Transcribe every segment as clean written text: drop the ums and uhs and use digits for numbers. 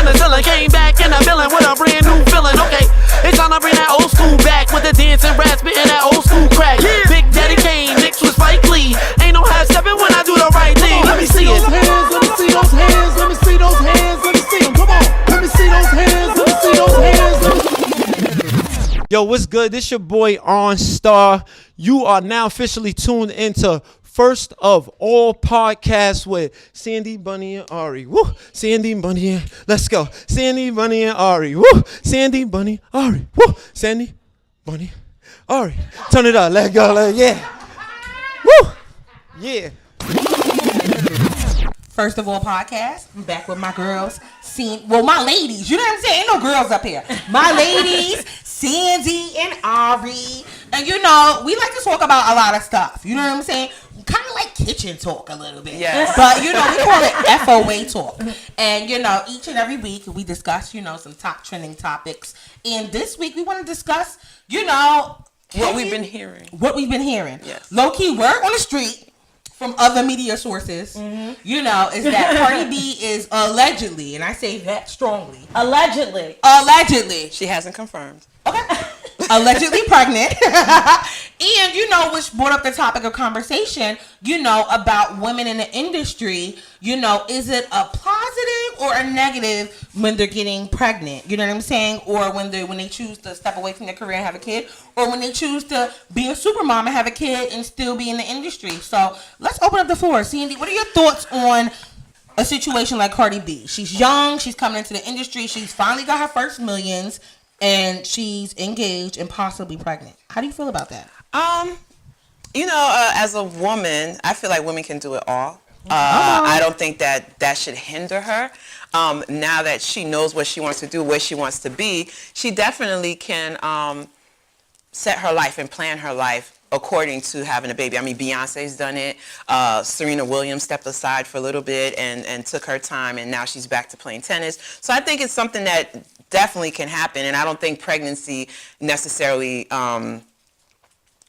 the ceiling. Came back in the building with a brand new feeling. Okay, it's time to bring that old school back with the dancing rap, spitting that old school crack. Big Daddy Kane mixed with Spike Lee. Ain't no half stepping when I do the right thing. Let me see it. Let me see those hands. Let me see those hands. Let me see them. Come on. Let me see those hands. Let me see those hands. Yo, what's good? This your boy OnStar. You are now officially tuned into First of All podcast with Sandy, Bunny, and Ari. Woo! Sandy, Bunny, and let's go. Sandy, Bunny, and Ari. Woo! Sandy, Bunny, Ari. Woo! Sandy, Bunny, Ari. Turn it up. Let go. Yeah. Woo! Yeah. First of All podcast. I'm back with my girls. My ladies. You know what I'm saying? Ain't no girls up here. My ladies, Sandy and Ari. And you know, we like to talk about a lot of stuff. You know what I'm saying? Kind of like kitchen talk a little bit. Yes. But, you know, we call it F.O.A. talk. And, you know, each and every week we discuss, you know, some top trending topics. And this week we want to discuss, you know, what we've been hearing. Yes. Low key word on the street from other media sources, you know, is that Cardi B is allegedly, and I say that strongly. Allegedly. She hasn't confirmed. Okay. Allegedly pregnant. And, you know, which brought up the topic of conversation, you know, about women in the industry. You know, is it a positive or a negative when they're getting pregnant? You know what I'm saying? Or when they choose to step away from their career and have a kid, or when they choose to be a super mom and have a kid and still be in the industry. So let's open up the floor. Sandy, what are your thoughts on a situation like Cardi B? She's young. She's coming into the industry. She's finally got her first millions. And she's engaged and possibly pregnant. How do you feel about that? You know, as a woman, I feel like women can do it all. I don't think that should hinder her. Now that she knows what she wants to do, where she wants to be, she definitely can set her life and plan her life according to having a baby. I mean, Beyonce's done it. Serena Williams stepped aside for a little bit and took her time, and now she's back to playing tennis. So I think it's something that definitely can happen, and I don't think pregnancy necessarily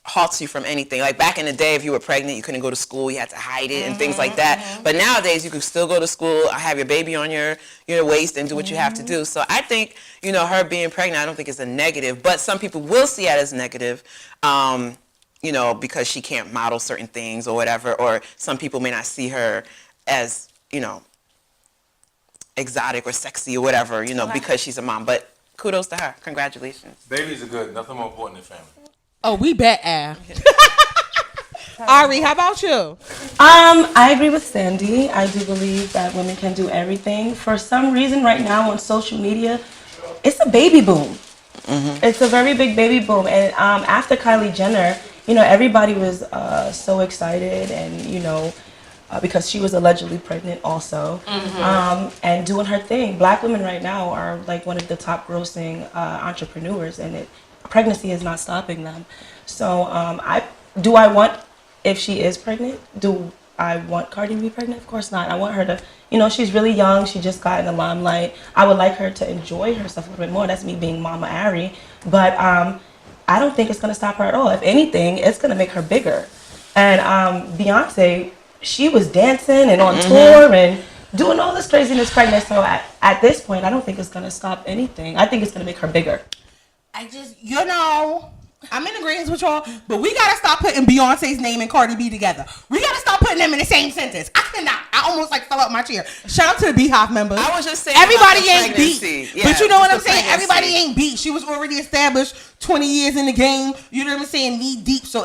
halts you from anything. Like back in the day, if you were pregnant, you couldn't go to school, you had to hide it and things like that. But nowadays, you can still go to school, have your baby on your waist and do what you have to do. So I think, you know, her being pregnant, I don't think it's a negative, but some people will see it as negative, you know, because she can't model certain things or whatever, or some people may not see her as, you know, exotic or sexy or whatever, you know, because she's a mom. But kudos to her. Congratulations. Babies are good. Nothing more important than family. Oh, we bet, Al. Ari, how about you? I agree with Sandy. I do believe that women can do everything. For some reason right now on social media, it's a baby boom. It's a very big baby boom. And after Kylie Jenner, you know, everybody was so excited and, you know, because she was allegedly pregnant also, and doing her thing. Black women right now are like one of the top grossing entrepreneurs, and pregnancy is not stopping them. So if she is pregnant, do I want Cardi to be pregnant? Of course not. I want her to, you know, she's really young. She just got in the limelight. I would like her to enjoy herself a little bit more. That's me being Mama Ari. But I don't think it's going to stop her at all. If anything, it's going to make her bigger. And Beyonce, she was dancing and on tour and doing all this craziness pregnant. So at this point, I don't think it's going to stop anything. I think it's going to make her bigger. You know, I'm in agreement with y'all, but we got to stop putting Beyonce's name and Cardi B together. We got to stop putting them in the same sentence. I cannot. I almost like fell out my chair. Shout out to the Beehive members. I was just saying everybody ain't beat. Yeah, but you know what I'm saying? pregnancy. Everybody ain't beat. She was already established 20 years in the game. You know what I'm saying? Knee deep. So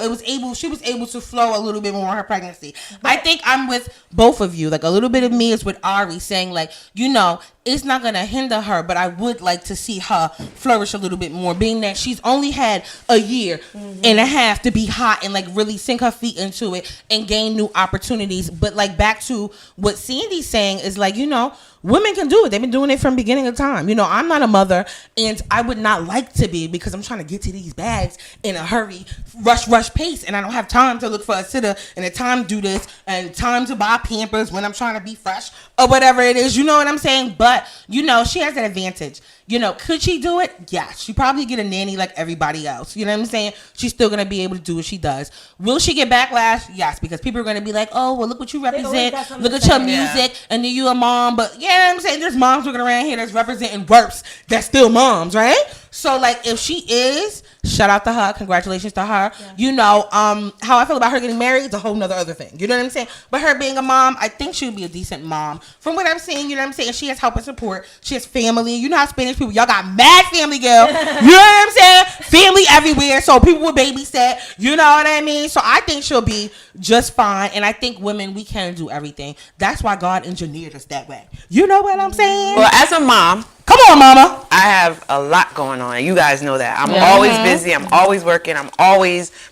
she was able to flow a little bit more on her pregnancy. I think I'm with both of you. Like a little bit of me is with Ari saying like, you know, it's not going to hinder her, but I would like to see her flourish a little bit more, being that she's only had a year and a half to be hot and like really sink her feet into it and gain new opportunities. But like back to what Sandy's saying is like, you know, women can do it. They've been doing it from beginning of time. You know, I'm not a mother and I would not like to be because I'm trying to to get to these bags in a hurry, rush pace, and I don't have time to look for a sitter and the time to do this and time to buy Pampers when I'm trying to be fresh or whatever it is. You know what I'm saying? But, you know, she has an advantage. You know, could she do it? Yes. She probably get a nanny like everybody else. You know what I'm saying? She's still going to be able to do what she does. Will she get backlash? Yes, because people are going to be like, oh, well, look what you represent. Look at your music, and then you a mom. But, you know what I'm saying? There's moms looking around here that's representing worse. That's still moms, right? So, like, if she is, shout out to her. Congratulations to her. Yeah. You know, how I feel about her getting married is a whole nother other thing. You know what I'm saying? But her being a mom, I think she would be a decent mom. From what I'm seeing, you know what I'm saying? She has help and support. She has family. You know how Spanish people, y'all got mad family, girl. You know what I'm saying? Family everywhere. So people will babysit. You know what I mean? So I think she'll be just fine. And I think women, we can do everything. That's why God engineered us that way. You know what I'm saying? Well, as a mom, come on, mama. I have a lot going on. You guys know that. I'm always busy. I'm always working.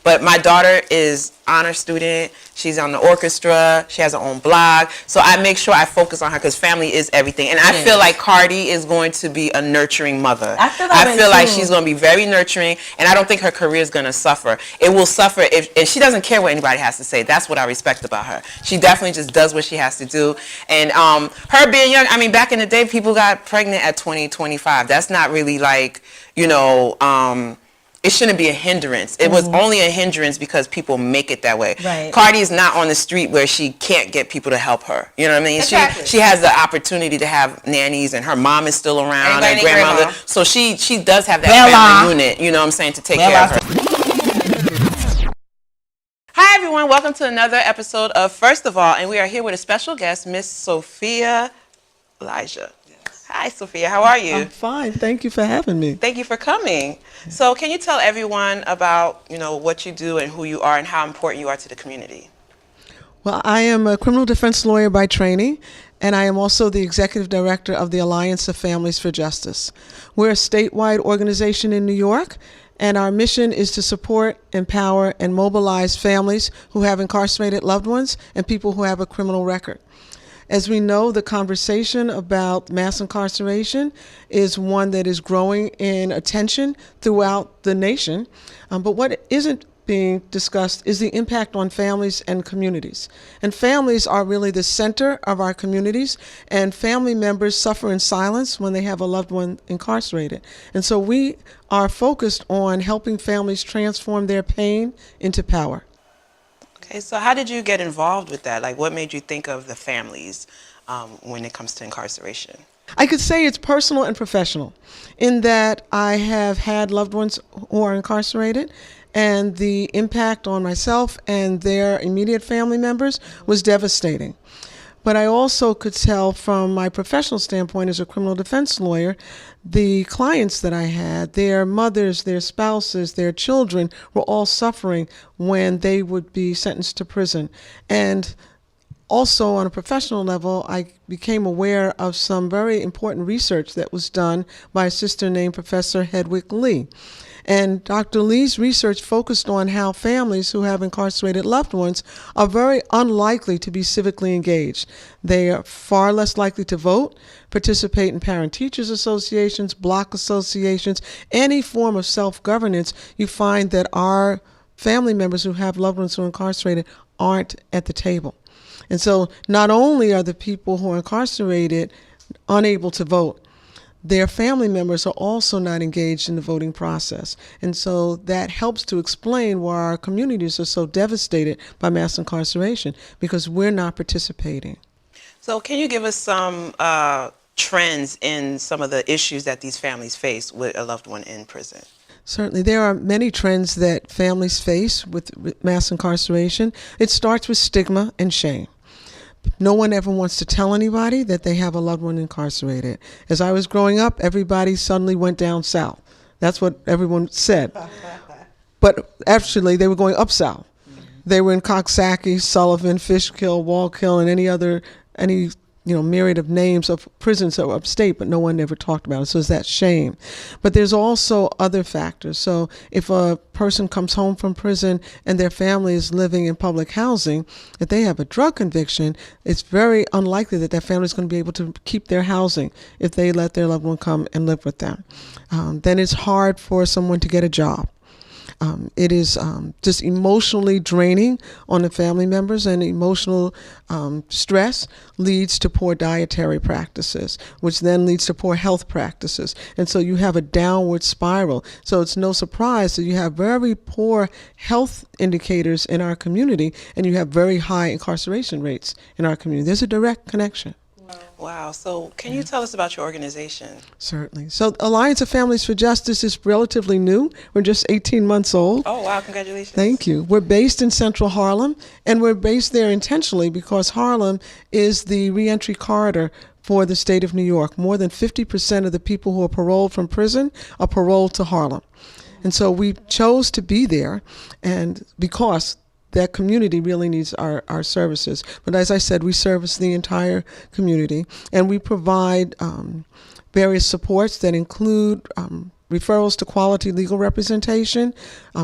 But my daughter is honor student. She's on the orchestra. She has her own blog. So I make sure I focus on her because family is everything. And I feel like Cardi is going to be a nurturing mother. I feel like she's going to be very nurturing, and I don't think her career is going to suffer. It will suffer and she doesn't care what anybody has to say. That's what I respect about her. She definitely just does what she has to do. And her being young, I mean, back in the day, people got pregnant at 20, 25. That's not really like, you know, it shouldn't be a hindrance. It was only a hindrance because people make it that way. Right. Cardi is not on the street where she can't get people to help her. You know what I mean? Exactly. She has the opportunity to have nannies, and her mom is still around, and grandmother. So she does have that family unit, you know what I'm saying, to take care of her. Hi, everyone. Welcome to another episode of First of All, and we are here with a special guest, Miss Soffiyah Elijah. Hi, Sophia. How are you? I'm fine. Thank you for having me. Thank you for coming. So can you tell everyone about, you know, what you do and who you are and how important you are to the community? Well, I am a criminal defense lawyer by training, and I am also the executive director of the Alliance of Families for Justice. We're a statewide organization in New York, and our mission is to support, empower, and mobilize families who have incarcerated loved ones and people who have a criminal record. As we know, the conversation about mass incarceration is one that is growing in attention throughout the nation. But what isn't being discussed is the impact on families and communities. And families are really the center of our communities, and family members suffer in silence when they have a loved one incarcerated. And so we are focused on helping families transform their pain into power. Okay, so how did you get involved with that? Like, what made you think of the families when it comes to incarceration? I could say it's personal and professional in that I have had loved ones who are incarcerated, and the impact on myself and their immediate family members was devastating. But I also could tell from my professional standpoint as a criminal defense lawyer, the clients that I had, their mothers, their spouses, their children were all suffering when they would be sentenced to prison. And also on a professional level, I became aware of some very important research that was done by a sister named Professor Hedwig Lee. And Dr. Lee's research focused on how families who have incarcerated loved ones are very unlikely to be civically engaged. They are far less likely to vote, participate in parent-teachers associations, block associations, any form of self-governance. You find that our family members who have loved ones who are incarcerated aren't at the table. And so not only are the people who are incarcerated unable to vote, their family members are also not engaged in the voting process. And so that helps to explain why our communities are so devastated by mass incarceration, because we're not participating. So can you give us some trends in some of the issues that these families face with a loved one in prison? Certainly. There are many trends that families face with mass incarceration. It starts with stigma and shame. No one ever wants to tell anybody that they have a loved one incarcerated. As I was growing up, everybody suddenly went down south. That's what everyone said. But actually, they were going up south. They were in Coxsackie, Sullivan, Fishkill, Wallkill, and any myriad of names of prisons that were upstate, but no one ever talked about it. So it's that shame. But there's also other factors. So if a person comes home from prison and their family is living in public housing, if they have a drug conviction, it's very unlikely that that family is going to be able to keep their housing if they let their loved one come and live with them. Then it's hard for someone to get a job. It is just emotionally draining on the family members, and emotional stress leads to poor dietary practices, which then leads to poor health practices. And so you have a downward spiral. So it's no surprise that you have very poor health indicators in our community, and you have very high incarceration rates in our community. There's a direct connection. Wow. So can you tell us about your organization? Certainly. So Alliance of Families for Justice is relatively new. We're just 18 months old. Oh, wow. Congratulations. Thank you. We're based in Central Harlem, and we're based there intentionally because Harlem is the reentry corridor for the state of New York. More than 50% of the people who are paroled from prison are paroled to Harlem. And so we chose to be there, and because that community really needs our services. But as I said, we service the entire community, and we provide various supports that include referrals to quality legal representation,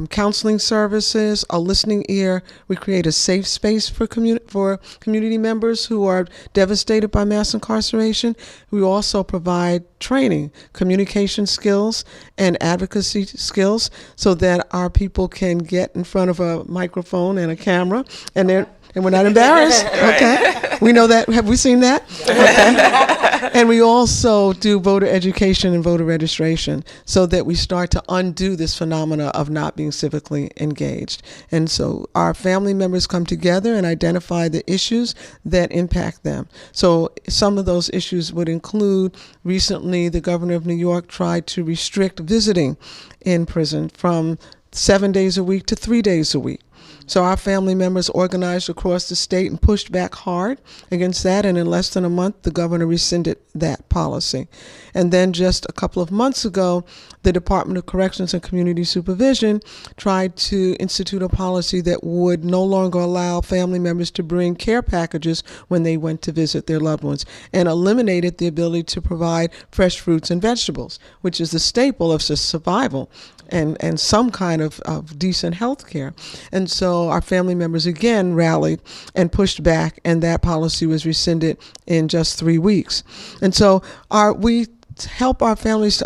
counseling services, a listening ear. We create a safe space for community members who are devastated by mass incarceration. We also provide training, communication skills, and advocacy skills so that our people can get in front of a microphone and a camera, and we're not embarrassed. Okay, we know that. Have we seen that? Okay. And we also do voter education and voter registration so that we start to undo this phenomena of not being civically engaged. And so our family members come together and identify the issues that impact them. So some of those issues would include, recently the governor of New York tried to restrict visiting in prison from 7 days a week to 3 days a week. So our family members organized across the state and pushed back hard against that, and in less than a month, the governor rescinded that policy. And then just a couple of months ago, the Department of Corrections and Community Supervision tried to institute a policy that would no longer allow family members to bring care packages when they went to visit their loved ones, and eliminated the ability to provide fresh fruits and vegetables, which is the staple of survival and some kind of decent health care. And so our family members again rallied and pushed back, and that policy was rescinded in just 3 weeks. And so we help our families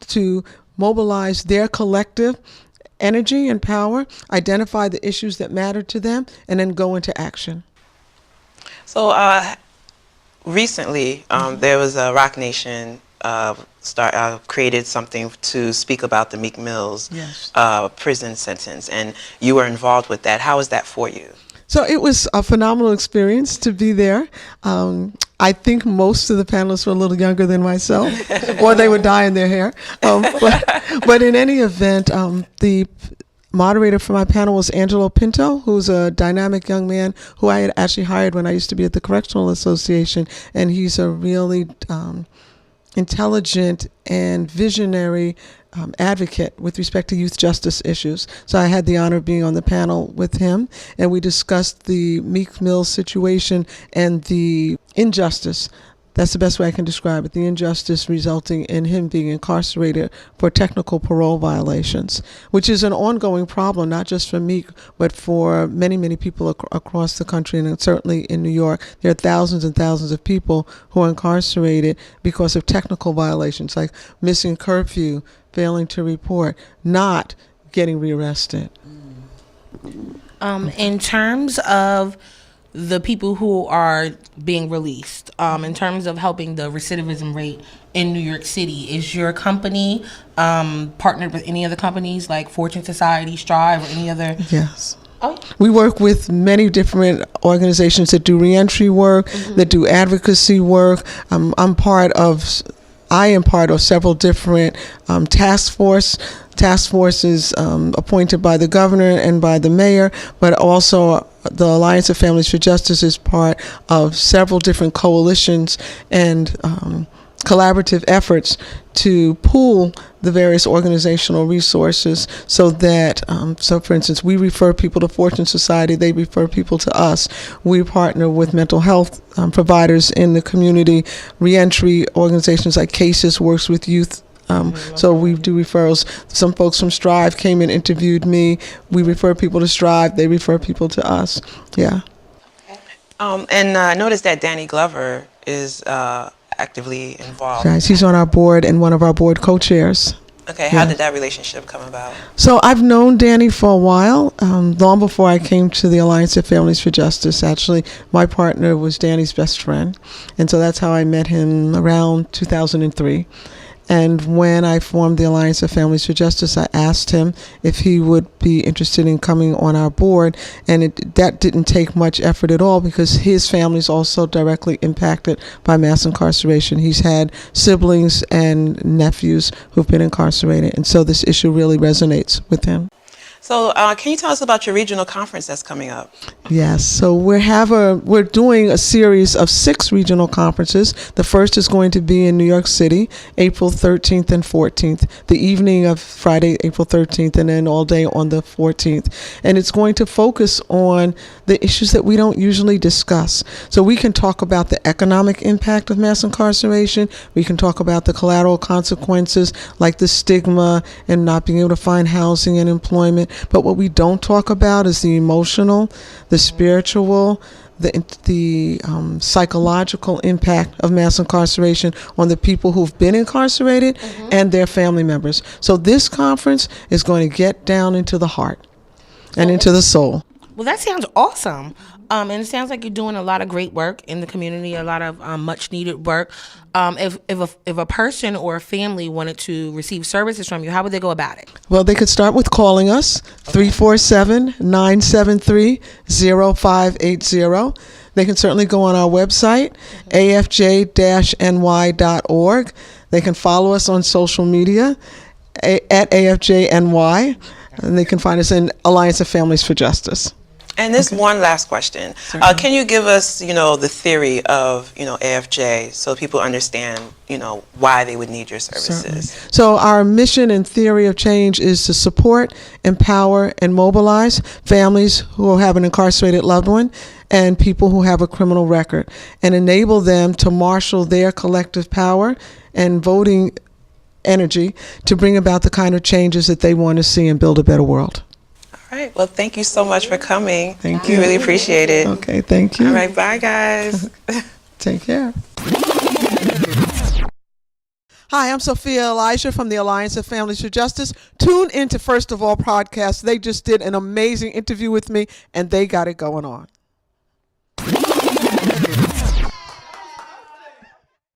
to mobilize their collective energy and power, identify the issues that matter to them, and then go into action. So recently, there was a Rock Nation created something to speak about the Meek Mill's prison sentence, and you were involved with that. How was that for you? So it was a phenomenal experience to be there. I think most of the panelists were a little younger than myself, or they were dyeing their hair. But in any event, the moderator for my panel was Angelo Pinto, who's a dynamic young man who I had actually hired when I used to be at the Correctional Association, and he's a really intelligent and visionary advocate with respect to youth justice issues. So I had the honor of being on the panel with him, and we discussed the Meek Mill situation and the injustice. That's the best way I can describe it. The injustice resulting in him being incarcerated for technical parole violations, which is an ongoing problem, not just for Meek, but for many, many people across the country, and certainly in New York. There are thousands and thousands of people who are incarcerated because of technical violations, like missing curfew, failing to report, not getting rearrested. In terms of the people who are being released, in terms of helping the recidivism rate in New York City, is your company partnered with any other companies like Fortune Society, Strive, or any other? Yes. Oh. We work with many different organizations that do reentry work, that do advocacy work. I am part of several different task forces appointed by the governor and by the mayor, but also the Alliance of Families for Justice is part of several different coalitions and collaborative efforts to pool the various organizational resources so that, so for instance, we refer people to Fortune Society, they refer people to us. We partner with mental health providers in the community, reentry organizations like CASES works with youth. So we do referrals. Some folks from Strive came and interviewed me. We refer people to Strive, they refer people to us. Yeah. And I noticed that Danny Glover is actively involved. Guys, he's on our board and one of our board co-chairs. Okay, how did that relationship come about? So I've known Danny for a while, long before I came to the Alliance of Families for Justice. Actually, my partner was Danny's best friend, and so that's how I met him around 2003. And when I formed the Alliance of Families for Justice, I asked him if he would be interested in coming on our board. And that didn't take much effort at all because his family is also directly impacted by mass incarceration. He's had siblings and nephews who've been incarcerated. And so this issue really resonates with him. So can you tell us about your regional conference that's coming up? Yes, so we're doing a series of 6 regional conferences. The first is going to be in New York City, April 13th and 14th, the evening of Friday, April 13th, and then all day on the 14th. And it's going to focus on the issues that we don't usually discuss. So we can talk about the economic impact of mass incarceration. We can talk about the collateral consequences like the stigma and not being able to find housing and employment. But what we don't talk about is the emotional, the spiritual, the psychological impact of mass incarceration on the people who've been incarcerated and their family members. So this conference is going to get down into the heart and into the soul. Well, that sounds awesome. And it sounds like you're doing a lot of great work in the community, a lot of much needed work. If a person or a family wanted to receive services from you, how would they go about it? Well, they could start with calling us, 347-973-0580. They can certainly go on our website, afj-ny.org. They can follow us on social media at AFJNY, and they can find us in Alliance of Families for Justice. And this one last question. Can you give us, the theory of, AFJ so people understand, why they would need your services? Certainly. So our mission and theory of change is to support, empower, and mobilize families who have an incarcerated loved one and people who have a criminal record, and enable them to marshal their collective power and voting energy to bring about the kind of changes that they want to see and build a better world. All right. Well, thank you so much for coming. Thank you. We really appreciate it. Okay, thank you. All right. Bye, guys. Take care. Hi, I'm Soffiyah Elijah from the Alliance of Families for Justice. Tune into First of All podcast. They just did an amazing interview with me, and they got it going on.